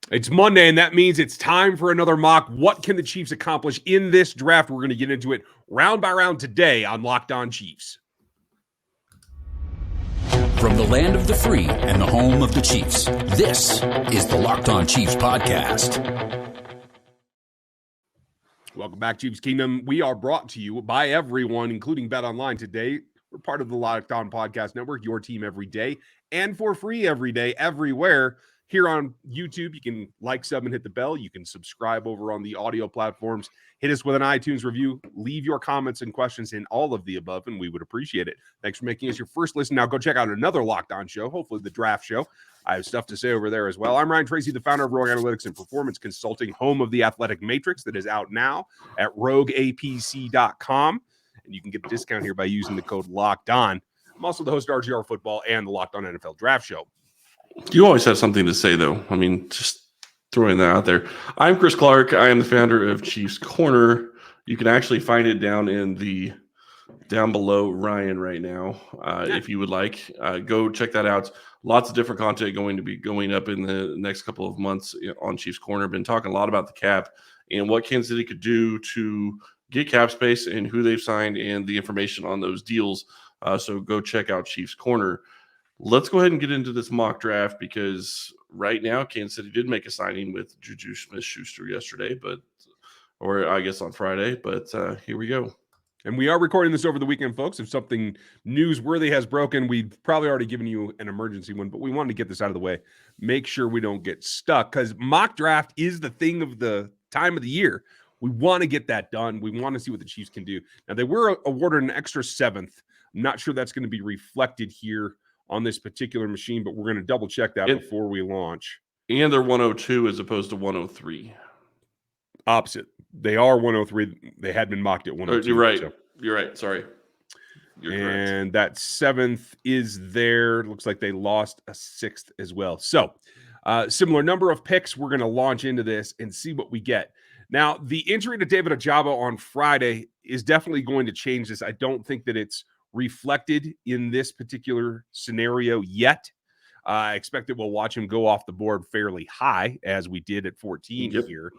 It's Monday, and that means it's time for another mock. What can the Chiefs accomplish in this draft? We're going to get into it round by round today on Locked On Chiefs. From the land of the free and the home of the Chiefs, this is the Locked On Chiefs podcast. Welcome back, Chiefs Kingdom. We are brought to you by everyone, including BetOnline today. We're part of the Locked On Podcast Network, your team every day, and for free every day, everywhere. Here on YouTube, you can like, sub, and hit the bell. You can subscribe over on the audio platforms. Hit us with an iTunes review. Leave your comments and questions in all of the above, and we would appreciate it. Thanks for making us your first listen. Now go check out another Locked On show, hopefully the draft show. I have stuff to say over there as well. I'm Ryan Tracy, the founder of Rogue Analytics and Performance Consulting, home of the Athletic Matrix that is out now at rogueapc.com. And you can get a discount here by using the code Locked On. I'm also the host of RGR Football and the Locked On NFL Draft Show. You always have something to say, though. I mean, just throwing that out there. I'm Chris Clark. I am the founder of Chiefs Corner. You can actually find it down below Ryan right now, if you would like. Go check that out. Lots of different content going to be going up in the next couple of months on Chiefs Corner. Been talking a lot about the cap and what Kansas City could do to get cap space and who they've signed and the information on those deals. So go check out Chiefs Corner. Let's go ahead and get into this mock draft because right now Kansas City did make a signing with Juju Smith-Schuster yesterday, or I guess on Friday. But here we go. And we are recording this over the weekend, folks. If something newsworthy has broken, we've probably already given you an emergency one, but we wanted to get this out of the way. Make sure we don't get stuck because mock draft is the thing of the time of the year. We want to get that done. We want to see what the Chiefs can do. Now, they were awarded an extra 7th. I'm not sure that's going to be reflected here on this particular machine, but we're going to double check that before we launch. And they're 102 as opposed to 103. Opposite. They are 103. They had been mocked at 102. You're right. So. You're right. Sorry. You're correct. That 7th is there. Looks like they lost a 6th as well. So similar number of picks. We're going to launch into this and see what we get. Now, the injury to David Ojabo on Friday is definitely going to change this. I don't think that it's reflected in this particular scenario yet. I expect that we'll watch him go off the board fairly high, as we did at 14 here.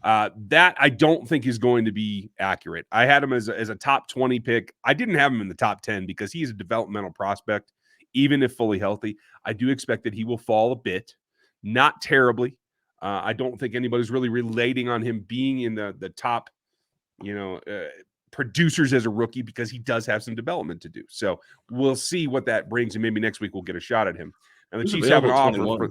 That I don't think is going to be accurate. I had him as a top 20 pick. I didn't have him in the top 10 because he's a developmental prospect, even if fully healthy. I do expect that he will fall a bit, not terribly. I don't think anybody's really relating on him being in the top, producers as a rookie because he does have some development to do. So we'll see what that brings, and maybe next week we'll get a shot at him. And the Chiefs have an offer.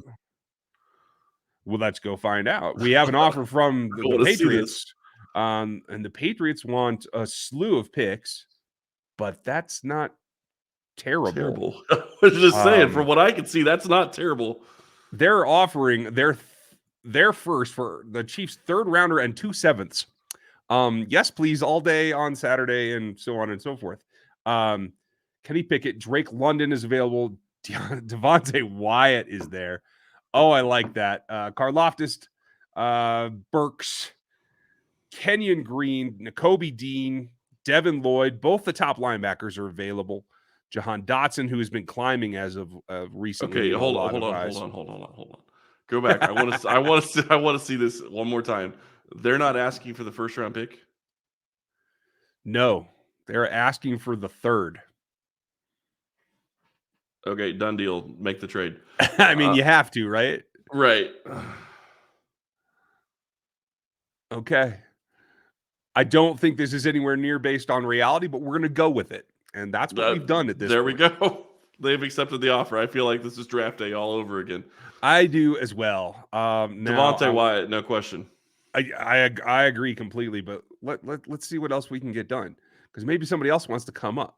Well, let's go find out. We have an offer from the Patriots, and the Patriots want a slew of picks, but that's not terrible. I was just saying, from what I can see, that's not terrible. They're offering their first for the Chiefs' 3rd rounder and 2 7ths. Yes, please, all day on Saturday and so on and so forth. Kenny Pickett, Drake London is available. Devontae Wyatt is there. Oh, I like that. Karlaftis, Burks, Kenyon Green, Nakobe Dean, Devin Lloyd, both the top linebackers are available. Jahan Dotson, who has been climbing as of recently. Okay, hold on. Go back. I want to see this one more time. They're not asking for the 1st round pick? No, they're asking for the 3rd. Okay, done deal. Make the trade. I mean, you have to, right? Right. Okay. I don't think this is anywhere near based on reality, but we're going to go with it. And that's what we've done at this point. We go. They've accepted the offer. I feel like this is draft day all over again. I do as well. Devontae Wyatt, no question. I agree completely, but let's see what else we can get done because maybe somebody else wants to come up.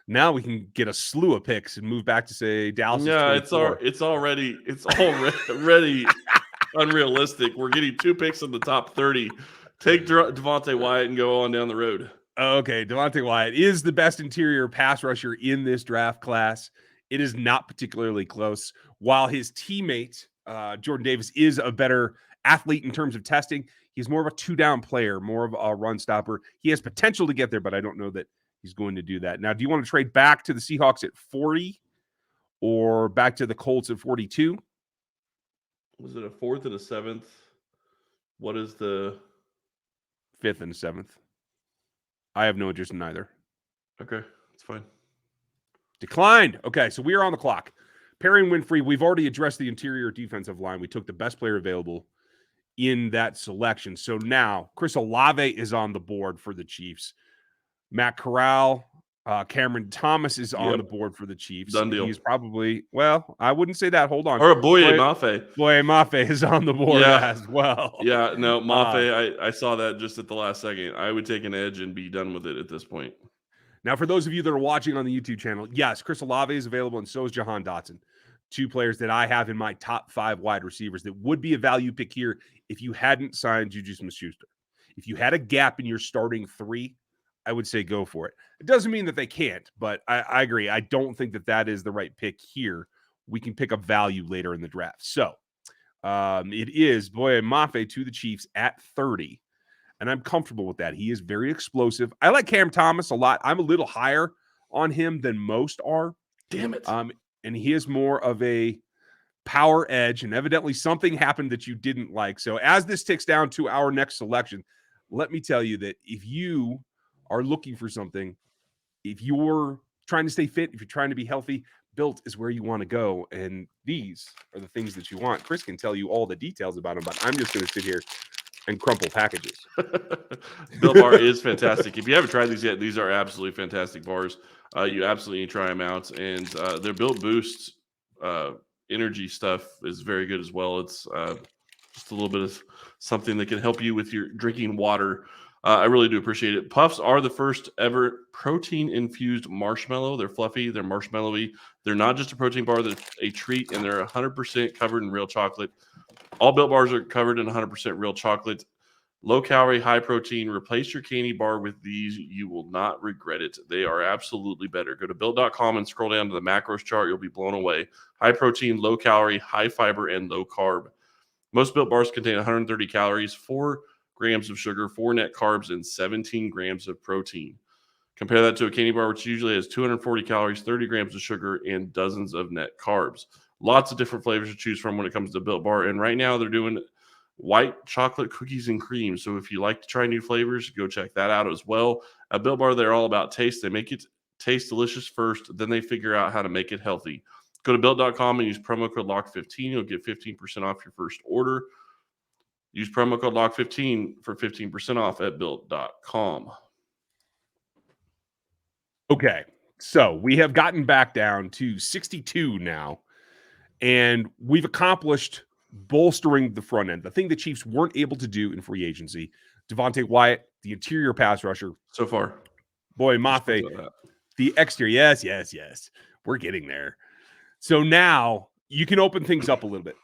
Now we can get a slew of picks and move back to say Dallas. Yeah, it's already unrealistic. We're getting 2 picks in the top 30. Take Devontae Wyatt and go on down the road. Okay, Devontae Wyatt is the best interior pass rusher in this draft class. It is not particularly close. While his teammate, Jordan Davis, is a better athlete in terms of testing, he's more of a 2-down player, more of a run stopper. He has potential to get there, but I don't know that he's going to do that. Now, do you want to trade back to the Seahawks at 40 or back to the Colts at 42? Was it a 4th and a 7th? What is the 5th and 7th? I have no interest in either. Okay, it's fine. Declined. Okay, so we are on the clock. Perry and Winfrey, we've already addressed the interior defensive line. We took the best player available in that selection. So now Chris Olave is on the board for the Chiefs. Matt Corral, Cameron Thomas is on the board for the Chiefs. Done deal. He's probably, well, I wouldn't say that. Hold on. Or Boye Mafe. Boye Mafe is on the board as well. Yeah, no, Mafe, I saw that just at the last second. I would take an edge and be done with it at this point. Now, for those of you that are watching on the YouTube channel, yes, Chris Olave is available, and so is Jahan Dotson. 2 players that I have in my top 5 wide receivers that would be a value pick here if you hadn't signed Juju Smith-Schuster. If you had a gap in your starting 3, I would say go for it. It doesn't mean that they can't, but I agree. I don't think that that is the right pick here. We can pick up value later in the draft. So it is Boye Mafe to the Chiefs at 30. And I'm comfortable with that. He is very explosive. I like Cam Thomas a lot. I'm a little higher on him than most are. Damn it. And he is more of a power edge, and evidently something happened that you didn't like. So as this ticks down to our next selection, let me tell you that if you are looking for something, if you're trying to stay fit, if you're trying to be healthy, Built is where you want to go. And these are the things that you want. Chris can tell you all the details about them, but I'm just going to sit here and crumple packages. Built Bar is fantastic. If you haven't tried these yet, these are absolutely fantastic bars. You absolutely need to try them out. And their Built Boost energy stuff is very good as well. It's just a little bit of something that can help you with your drinking water. I really do appreciate it. Puffs are the first ever protein-infused marshmallow. They're fluffy. They're marshmallowy. They're not just a protein bar. They're a treat, and they're 100% covered in real chocolate. All Built Bars are covered in 100% real chocolate. Low calorie, high protein. Replace your candy bar with these. You will not regret it. They are absolutely better. Go to Built.com and scroll down to the macros chart. You'll be blown away. High protein, low calorie, high fiber, and low carb. Most Built Bars contain 130 calories, 4 grams of sugar, 4 net carbs, and 17 grams of protein. Compare that to a candy bar, which usually has 240 calories, 30 grams of sugar, and dozens of net carbs. Lots of different flavors to choose from when it comes to Built Bar. And right now they're doing white chocolate cookies and cream. So if you like to try new flavors, go check that out as well. At Built Bar, they're all about taste. They make it taste delicious first, then they figure out how to make it healthy. Go to Built.com and use promo code LOCK15. You'll get 15% off your first order. Use promo code LOCK15 for 15% off at Built.com. Okay, so we have gotten back down to 62 now, and we've accomplished bolstering the front end. The thing the Chiefs weren't able to do in free agency. Devontae Wyatt, the interior pass rusher. So far. Boye Mafe, the exterior. Yes. We're getting there. So now you can open things up a little bit.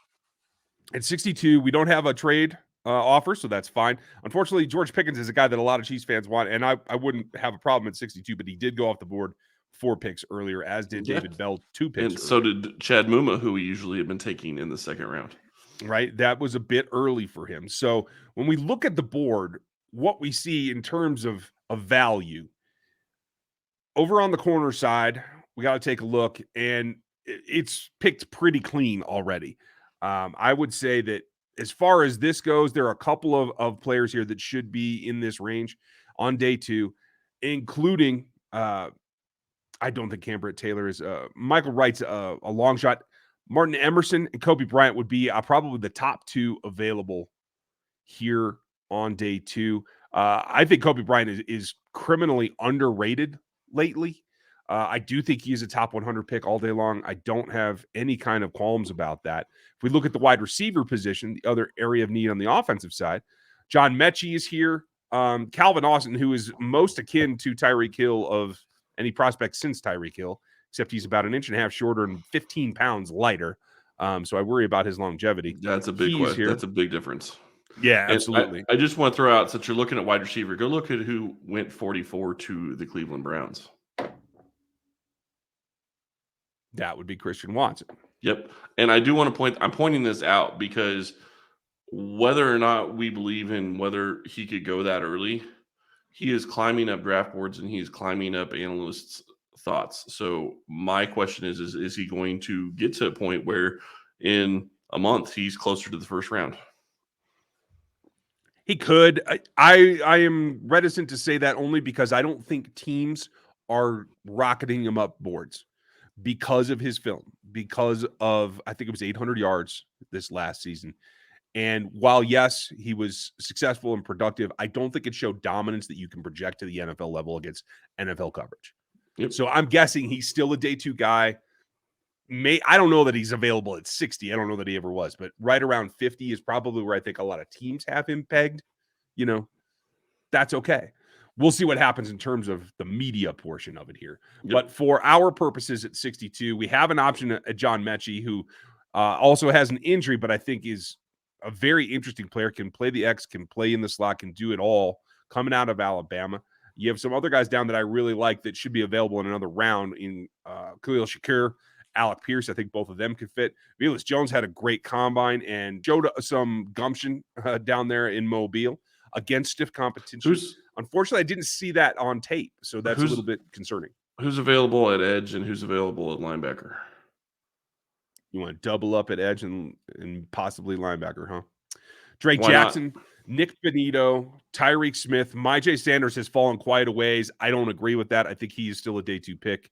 At 62, we don't have a trade offer, so that's fine. Unfortunately, George Pickens is a guy that a lot of Chiefs fans want, and I wouldn't have a problem at 62, but he did go off the board 4 picks earlier, as did David Bell 2 picks. And so did Chad Muma, who we usually have been taking in the second round. Right? That was a bit early for him. So when we look at the board, what we see in terms of value, over on the corner side, we got to take a look, and it's picked pretty clean already. I would say that as far as this goes, there are a couple of players here that should be in this range on day 2, including I don't think Cambert Taylor is Michael Wright's a long shot. Martin Emerson and Kobe Bryant would be probably the top 2 available here on day 2. I think Kobe Bryant is criminally underrated lately. I do think he is a top 100 pick all day long. I don't have any kind of qualms about that. If we look at the wide receiver position, the other area of need on the offensive side, John Mechie is here. Calvin Austin, who is most akin to Tyreek Hill of any prospect since Tyreek Hill, except he's about 1.5 inches shorter and 15 pounds lighter. So I worry about his longevity. That's a big question. That's a big difference. Yeah, absolutely. I just want to throw out, since you're looking at wide receiver, go look at who went 44 to the Cleveland Browns. That would be Christian Watson. Yep. And I do want to I'm pointing this out because whether or not we believe in whether he could go that early, he is climbing up draft boards and he's climbing up analysts' thoughts. So my question is he going to get to a point where in a month, he's closer to the first round. He could. I am reticent to say that only because I don't think teams are rocketing him up boards because of his film, because of, I think it was 800 yards this last season. And while, yes, he was successful and productive, I don't think it showed dominance that you can project to the NFL level against NFL coverage. Yep. So I'm guessing he's still a day 2 guy. I don't know that he's available at 60. I don't know that he ever was, but right around 50 is probably where I think a lot of teams have him pegged. You know, that's okay. We'll see what happens in terms of the media portion of it here. Yep. But for our purposes at 62, we have an option at John Mechie, who also has an injury, but I think is a very interesting player, can play the X, can play in the slot, can do it all, coming out of Alabama. You have some other guys down that I really like that should be available in another round in Khalil Shakir, Alec Pierce. I think both of them could fit. Velus Jones had a great combine and showed some gumption down there in Mobile against stiff competition. Unfortunately, I didn't see that on tape, so that's a little bit concerning. Who's available at edge and who's available at linebacker? You want to double up at edge and possibly linebacker, huh? Drake Jackson, Nick Benito, Tyreek Smith. Myjai Sanders has fallen quite a ways. I don't agree with that. I think he is still a day 2 pick.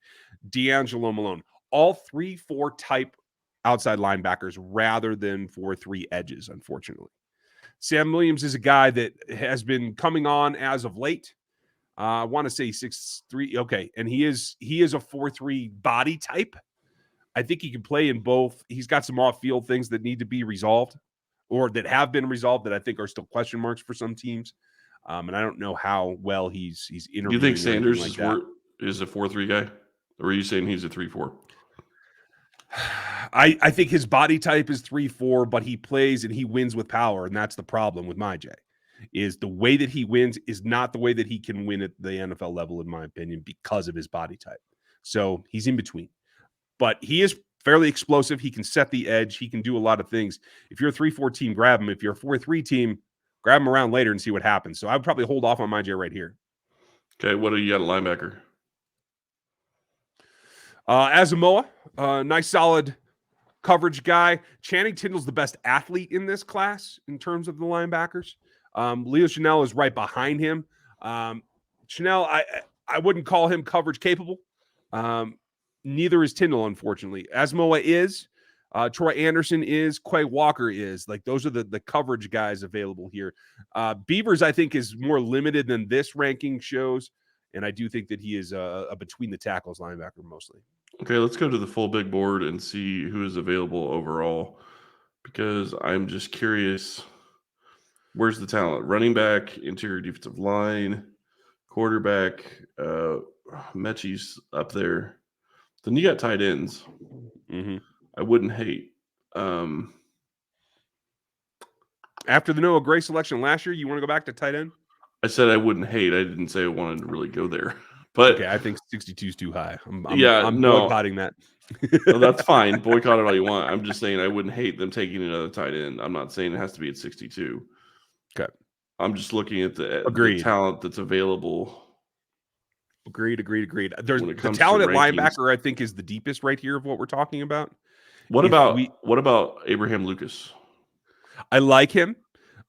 D'Angelo Malone. All 3-4 type outside linebackers rather than 4-3 edges, unfortunately. Sam Williams is a guy that has been coming on as of late. I want to say 6'3". Okay. And he is a 4-3 body type. I think he can play in both. He's got some off-field things that need to be resolved or that have been resolved that I think are still question marks for some teams. And I don't know how well he's interviewing. Do you think Sanders is a 4-3 guy? Or are you saying he's a 3-4? I think his body type is 3-4, but he plays and he wins with power, and that's the problem with Myjai. Is the way that he wins is not the way that he can win at the NFL level, in my opinion, because of his body type. So he's in between. But he is fairly explosive. He can set the edge. He can do a lot of things. If you're a 3-4 team, grab him. If you're a 4-3 team, grab him around later and see what happens. So I would probably hold off on Myjai right here. Okay, what do you got at linebacker? Asamoah, nice solid coverage guy. Channing Tindall's the best athlete in this class in terms of the linebackers. Leo Chanel is right behind him. Chanel, I wouldn't call him coverage capable. Neither is Tindall, unfortunately. Asamoah is. Troy Anderson is. Quay Walker is. Like, those are the coverage guys available here. Beavers, I think, is more limited than this ranking shows. And I do think that he is a between the tackles linebacker mostly. Okay, let's go to the full big board and see who is available overall, because I'm just curious. Where's the talent? Running back, interior defensive line, quarterback. Mechie's up there. Then you got tight ends. Mm-hmm. I wouldn't hate. After the Noah Gray selection last year, you want to go back to tight end? I said I wouldn't hate. I didn't say I wanted to really go there. But okay, I think 62 is too high. I'm boycotting that. No, that's fine. Boycott it all you want. I'm just saying I wouldn't hate them taking another tight end. I'm not saying it has to be at 62. Okay. I'm just looking at the talent that's available. Agreed. There's the talent at linebacker, I think, is the deepest right here of what we're talking about. What about Abraham Lucas? I like him.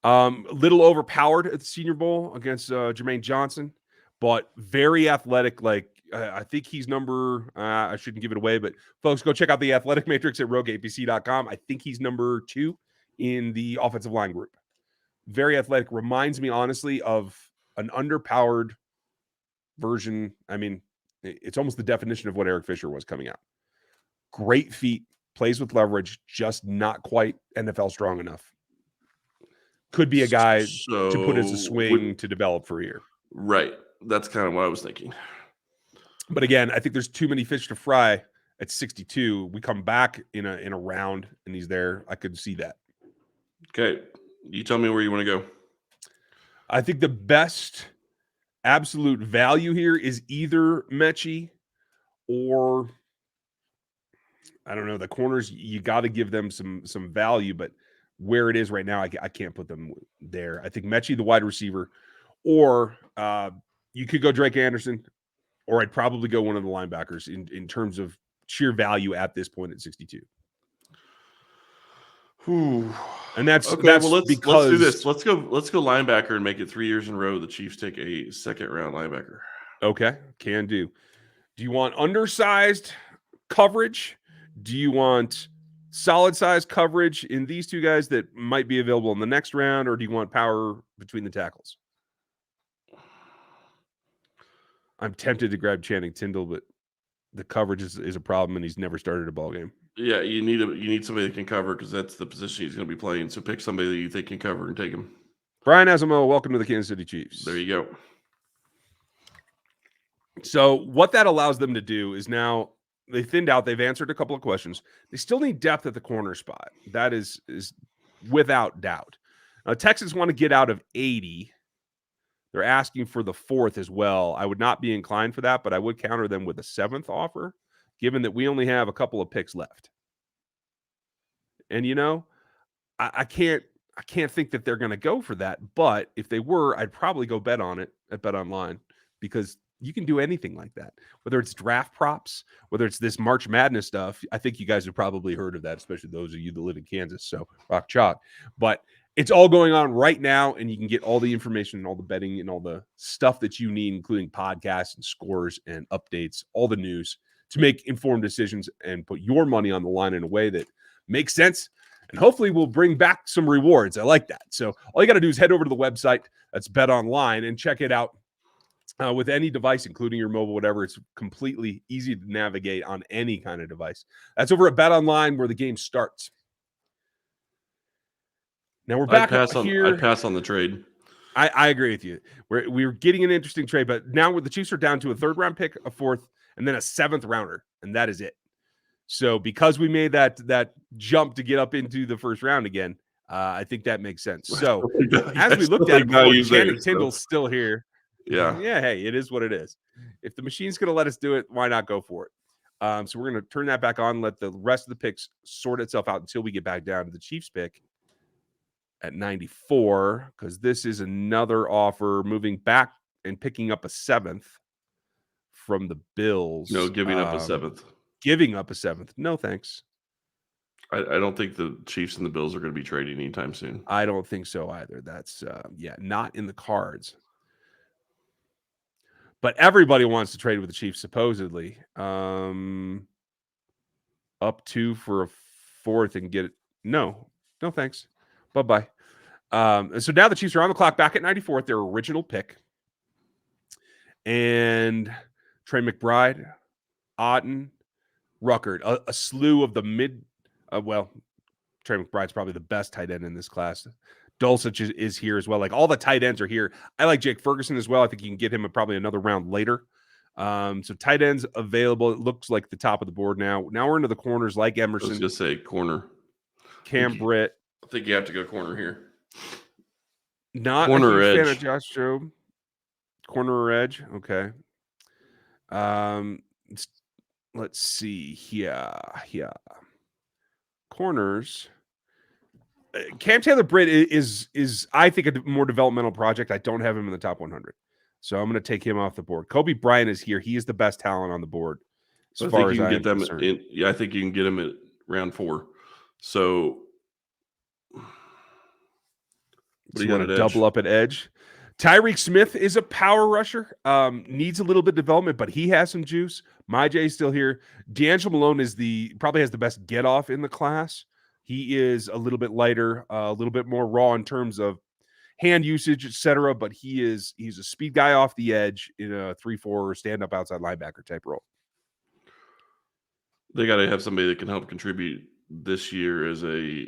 A little overpowered at the Senior Bowl against Jermaine Johnson, but very athletic. Like, I think he's number, I shouldn't give it away, but folks, go check out the athletic matrix at rogueapc.com. I think he's number 2 in the offensive line group. Very athletic. Reminds me, honestly, of an underpowered version. I mean, it's almost the definition of what Eric Fisher was coming out. Great feet, plays with leverage, just not quite NFL strong enough. Could be a guy to put as a swing to develop for a year. Right. That's kind of what I was thinking. But again, I think there's too many fish to fry at 62. We come back in a round and he's there. I could see that. Okay. You tell me where you want to go. I think the best absolute value here is either Mechie or, I don't know, the corners. You got to give them some value, but where it is right now, I can't put them there. I think Mechie, the wide receiver, or you could go Drake Anderson, or I'd probably go one of the linebackers in terms of sheer value at this point at 62. Whew. And that's Okay, that's well let's because do this. Let's go linebacker and make it 3 years in a row the Chiefs take a second round linebacker. Okay, can do. Do you want undersized coverage? Do you want solid size coverage in these two guys that might be available in the next round, or do you want power between the tackles? I'm tempted to grab Channing Tindall, but the coverage is a problem, and he's never started a ball game. Yeah, you need somebody that can cover because that's the position he's going to be playing. So pick somebody that you think can cover and take him. Brian Asamoah, welcome to the Kansas City Chiefs. There you go. So what that allows them to do is now they thinned out. They've answered a couple of questions. They still need depth at the corner spot. That is without doubt. Texans want to get out of 80. They're asking for the 4th as well. I would not be inclined for that, but I would counter them with a 7th offer, given that we only have a couple of picks left. And I can't think that they're going to go for that. But if they were, I'd probably go bet on it at BetOnline because you can do anything like that, whether it's draft props, whether it's this March Madness stuff. I think you guys have probably heard of that, especially those of you that live in Kansas. So rock chalk. But it's all going on right now, and you can get all the information and all the betting and all the stuff that you need, including podcasts and scores and updates, all the news to make informed decisions and put your money on the line in a way that makes sense. And hopefully we'll bring back some rewards. I like that. So all you got to do is head over to the website. That's BetOnline and check it out. With any device, including your mobile, whatever, it's completely easy to navigate on any kind of device. That's over at BetOnline where the game starts. Now we're back here. I'd pass on the trade. I agree with you. We're getting an interesting trade, but now the Chiefs are down to a 3rd round pick, a 4th, and then a 7th rounder, and that is it. So because we made that jump to get up into the 1st round again, I think that makes sense. So as we looked at it before, Channing Tindall's still here. Yeah. Hey, it is what it is. If the machine's going to let us do it, why not go for it? So we're going to turn that back on, let the rest of the picks sort itself out until we get back down to the Chiefs pick at 94, because this is another offer moving back and picking up a 7th from the Bills. No, giving up a 7th. Giving up a 7th. No, thanks. I don't think the Chiefs and the Bills are going to be trading anytime soon. I don't think so either. That's, not in the cards. But everybody wants to trade with the Chiefs, supposedly. Up to for a 4th and get it. No, thanks. Bye-bye. So now the Chiefs are on the clock back at 94th, their original pick. And Trey McBride, Otten, Ruckert, a slew of the mid. Trey McBride's probably the best tight end in this class. Dulcich is here as well. Like all the tight ends are here. I like Jake Ferguson as well. I think you can get him probably another round later. So tight ends available. It looks like the top of the board now. Now we're into the corners like Emerson. I was going to say corner. Cam Britt. I think you have to go corner here. Not corner a huge edge. fan of Josh Jobe. Corner or edge. Okay. Let's see here. Corners. Cam Taylor Britt is I think a more developmental project. I don't have him in the top 100, so I'm going to take him off the board. Kobe Bryant is here. He is the best talent on the board as far as I'm concerned. I think you can get him at round 4. So, you want to double up at edge? Tyreek Smith is a power rusher. Needs a little bit of development, but he has some juice. Myj's still here. D'Angelo Malone probably has the best get off in the class. He is a little bit lighter, a little bit more raw in terms of hand usage, etc. But he's a speed guy off the edge in a 3-4 stand up outside linebacker type role. They got to have somebody that can help contribute this year as a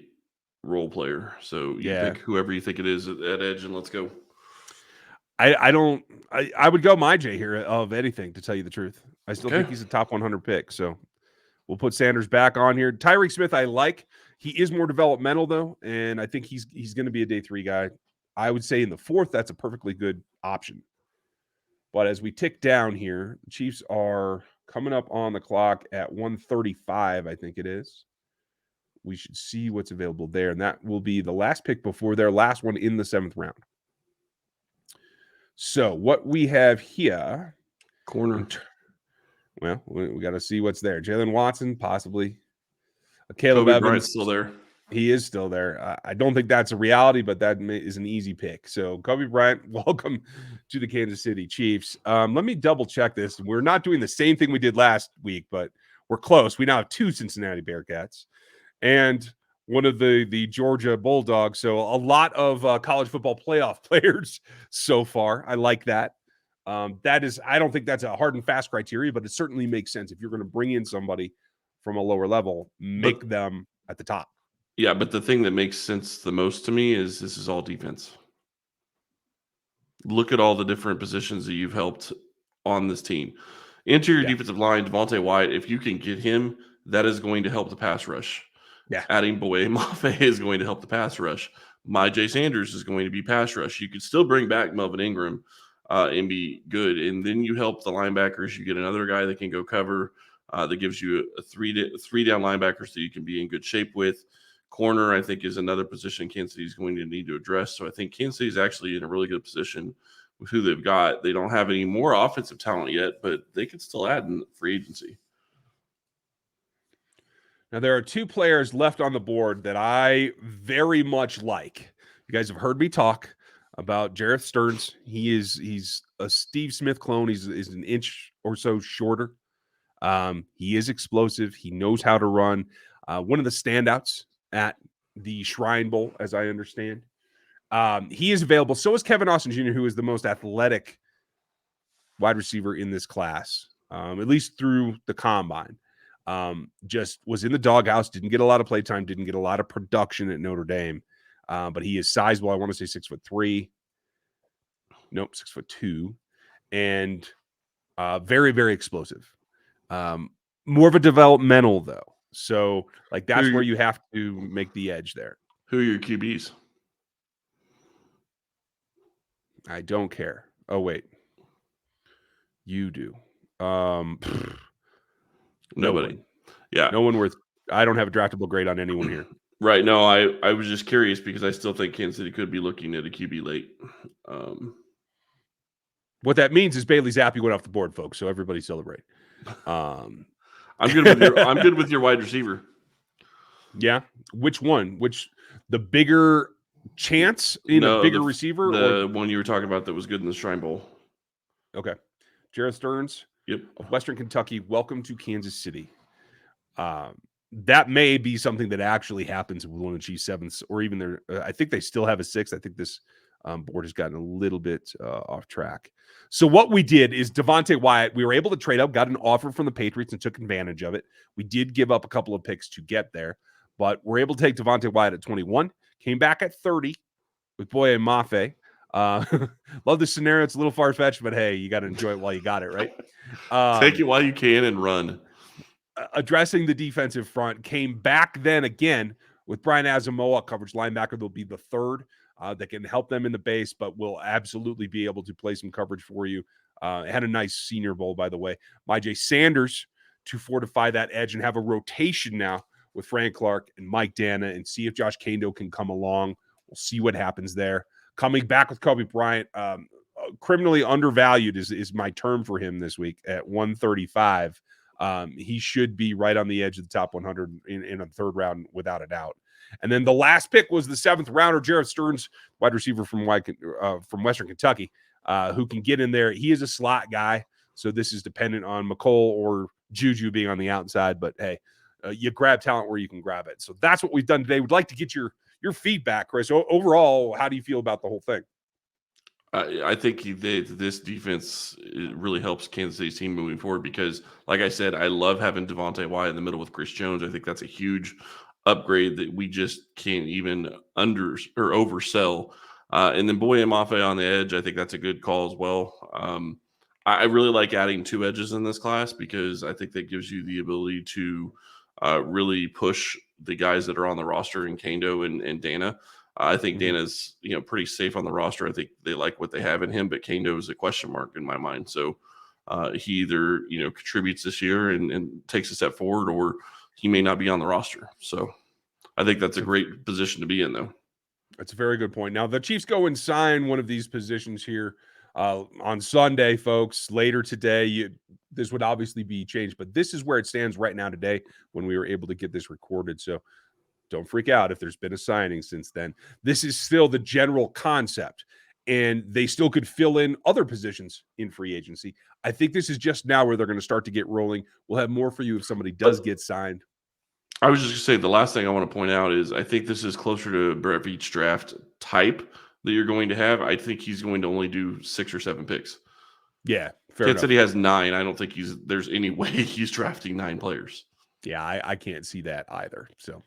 role player. So you pick whoever you think it is at edge, and let's go. I would go Myj here of anything, to tell you the truth. I still think he's a top 100 pick. So we'll put Sanders back on here. Tyreek Smith, I like. He is more developmental, though, and I think he's going to be a day 3 guy. I would say in the 4th, that's a perfectly good option. But as we tick down here, the Chiefs are coming up on the clock at 135, I think it is. We should see what's available there, and that will be the last pick before their last one in the 7th round. So what we have here, corner. Well, we got to see what's there. Jalen Watson, possibly. Caleb Kobe Evans Bryant's still there. He is still there. I don't think that's a reality, but that is an easy pick. So, Kobe Bryant, welcome to the Kansas City Chiefs. Let me double check this. We're not doing the same thing we did last week, but we're close. We now have 2 Cincinnati Bearcats and one of the Georgia Bulldogs. So, a lot of college football playoff players so far. I like that. I don't think that's a hard and fast criteria, but it certainly makes sense. If you're going to bring in somebody from a lower level, make them at the top. Yeah, but the thing that makes sense the most to me is this is all defense. Look at all the different positions that you've helped on this team. Interior defensive line, Devontae Wyatt, if you can get him, that is going to help the pass rush. Yeah. Adding Boye Mafe is going to help the pass rush. Jay Sanders is going to be pass rush. You could still bring back Melvin Ingram and be good. And then you help the linebackers. You get another guy that can go cover that gives you a three down linebackers that you can be in good shape with. Corner, I think, is another position Kansas City is going to need to address. So I think Kansas City is actually in a really good position with who they've got. They don't have any more offensive talent yet, but they can still add in free agency. Now, there are 2 players left on the board that I very much like. You guys have heard me talk about Jareth Stearns. He's a Steve Smith clone. He's an inch or so shorter. He is explosive. He knows how to run. One of the standouts at the Shrine Bowl, as I understand. He is available. So is Kevin Austin Jr., who is the most athletic wide receiver in this class, at least through the combine. Just was in the doghouse, didn't get a lot of playtime, didn't get a lot of production at Notre Dame. But he is sizable. I want to say 6'3". Nope, 6'2", and very, very explosive. More of a developmental though. So like that's where you have to make the edge there. Who are your QBs? I don't care. Oh wait. You do. Nobody. Yeah. No one worth. I don't have a draftable grade on anyone here. Right. No, I was just curious because I still think Kansas City could be looking at a QB late. What that means is Bailey Zappi went off the board, folks. So everybody celebrate. I'm good with your wide receiver. Yeah. Which one? The bigger chance in a bigger receiver? The one you were talking about that was good in the Shrine Bowl. Okay. Jareth Stearns. Yep. Of Western Kentucky. Welcome to Kansas City. That may be something that actually happens with one of the Chiefs' 7th, or even their. I think they still have a 6th. I think this board has gotten a little bit off track. So what we did is Devontae Wyatt. We were able to trade up, got an offer from the Patriots, and took advantage of it. We did give up a couple of picks to get there, but we're able to take Devontae Wyatt at 21. Came back at 30 with Boye Mafe. Love this scenario. It's a little far-fetched, but hey, you got to enjoy it while you got it, right? Take it while you can and run. Addressing the defensive front, came back then again with Brian Asamoah, coverage linebacker. They'll be the 3rd that can help them in the base, but will absolutely be able to play some coverage for you. Had a nice Senior Bowl, by the way. Jay Sanders to fortify that edge and have a rotation now with Frank Clark and Mike Dana and see if Josh Kando can come along. We'll see what happens there. Coming back with Kobe Bryant, criminally undervalued is my term for him this week at 135. He should be right on the edge of the top 100 in a 3rd round without a doubt. And then the last pick was the 7th rounder, Jareth Stearns, wide receiver from Western Kentucky, who can get in there. He is a slot guy, so this is dependent on McColl or Juju being on the outside. But hey, you grab talent where you can grab it. So that's what we've done today. We'd like to get your feedback, Chris. Overall, how do you feel about the whole thing? I think this defense really helps Kansas City's team moving forward because, like I said, I love having Devontae Wyatt in the middle with Chris Jones. I think that's a huge upgrade that we just can't even oversell. And then Boye Mafe on the edge, I think that's a good call as well. I really like adding 2 edges in this class because I think that gives you the ability to really push the guys that are on the roster in Kando and Dana. I think Dana's pretty safe on the roster. I think they like what they have in him, but Kando is a question mark in my mind. So he either contributes this year and takes a step forward, or he may not be on the roster. So I think that's a great position to be in, though. That's a very good point. Now the Chiefs go and sign one of these positions here on Sunday, folks. Later today, this would obviously be changed, but this is where it stands right now today when we were able to get this recorded. So Don't freak out if there's been a signing since then. This is still the general concept, and they still could fill in other positions in free agency. I think this is just now where they're going to start to get rolling. We'll have more for you if somebody does get signed. I was just going to say the last thing I want to point out is I think this is closer to Brett Veach draft type that you're going to have. I think he's going to only do 6 or 7 picks. Yeah, fair Kent enough. said he has 9. I don't think there's any way he's drafting 9 players. Yeah, I can't see that either. So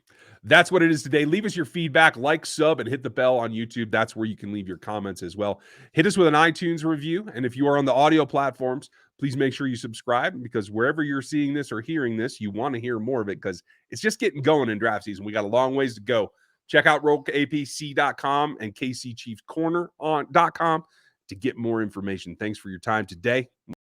that's what it is today. Leave us your feedback, like, sub, and hit the bell on YouTube. That's where you can leave your comments as well. Hit us with an iTunes review. And if you are on the audio platforms, please make sure you subscribe, because wherever you're seeing this or hearing this, you want to hear more of it, because it's just getting going in draft season. We got a long ways to go. Check out RokeAPC.com and KCChiefsCorner.com to get more information. Thanks for your time today.